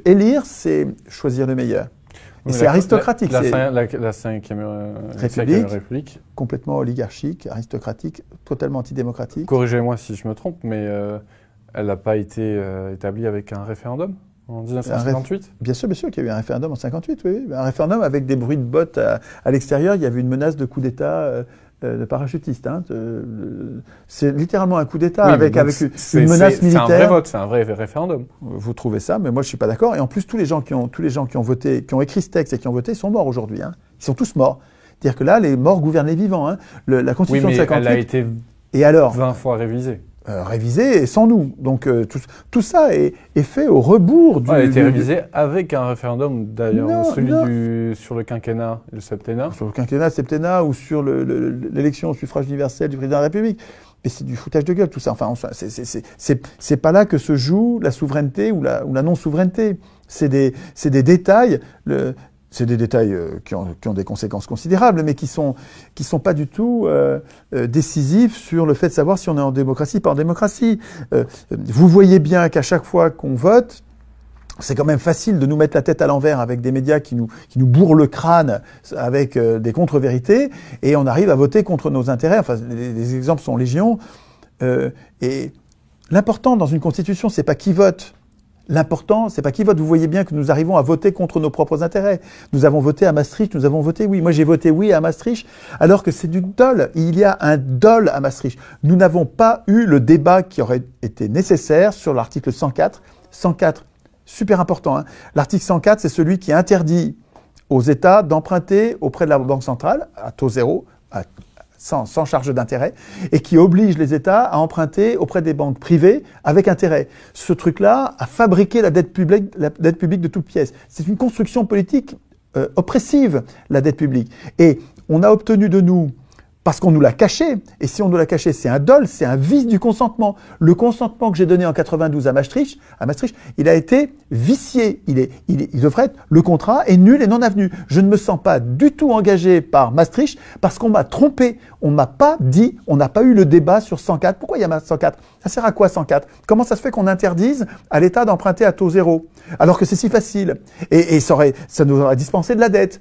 élire, c'est choisir le meilleur. Et c'est aristocratique. La cinquième République, complètement oligarchique, aristocratique, totalement antidémocratique. Corrigez-moi si je me trompe, mais elle n'a pas été établie avec un référendum en 1958 ? Bien sûr qu'il y a eu un référendum en 1958, oui. Un référendum avec des bruits de bottes à l'extérieur. Il y avait une menace de coup d'État de parachutistes. Hein. C'est littéralement un coup d'État avec une menace militaire. C'est un vrai vote, c'est un vrai référendum. Vous trouvez ça, mais moi je suis pas d'accord. Et en plus, tous les gens qui ont voté, qui ont écrit ce texte et qui ont voté, sont morts aujourd'hui. Hein. Ils sont tous morts. C'est-à-dire que là, les morts gouvernent les vivants. Hein. La Constitution de 58. Elle a été 20 fois révisée. Révisée et sans nous. Donc tout ça est fait au rebours du... elle a été révisée avec un référendum, d'ailleurs, sur le quinquennat et le septennat. Sur le quinquennat, le septennat, ou sur l'élection au suffrage universel du président de la République. Mais c'est du foutage de gueule, tout ça. Enfin, c'est pas là que se joue la souveraineté ou la non-souveraineté. C'est des détails... C'est des détails qui ont des conséquences considérables, mais qui sont pas du tout décisifs sur le fait de savoir si on est en démocratie, pas en démocratie. Vous voyez bien qu'à chaque fois qu'on vote, c'est quand même facile de nous mettre la tête à l'envers avec des médias qui nous bourrent le crâne avec des contre-vérités, et on arrive à voter contre nos intérêts. Enfin, les exemples sont légion. Et l'important dans une constitution, c'est pas qui vote. L'important, c'est pas qui vote. Vous voyez bien que nous arrivons à voter contre nos propres intérêts. Nous avons voté à Maastricht, nous avons voté oui. Moi, j'ai voté oui à Maastricht, alors que c'est du dol. Il y a un dol à Maastricht. Nous n'avons pas eu le débat qui aurait été nécessaire sur l'article 104. 104, super important. Hein. L'article 104, c'est celui qui interdit aux États d'emprunter auprès de la Banque centrale, à taux zéro, sans charge d'intérêt, et qui oblige les États à emprunter auprès des banques privées avec intérêt. Ce truc-là a fabriqué la dette publique de toutes pièces. C'est une construction politique oppressive, la dette publique. Et on a obtenu de nous, parce qu'on nous l'a caché, et si on nous l'a caché, c'est un dol, c'est un vice du consentement. Le consentement que j'ai donné en 92 à Maastricht, il a été vicié. Il devrait être, le contrat est nul et non avenu. Je ne me sens pas du tout engagé par Maastricht parce qu'on m'a trompé. On m'a pas dit, on n'a pas eu le débat sur 104. Pourquoi il y a 104 ? Ça sert à quoi 104 ? Comment ça se fait qu'on interdise à l'État d'emprunter à taux zéro ? Alors que c'est si facile. Et ça nous aurait dispensé de la dette.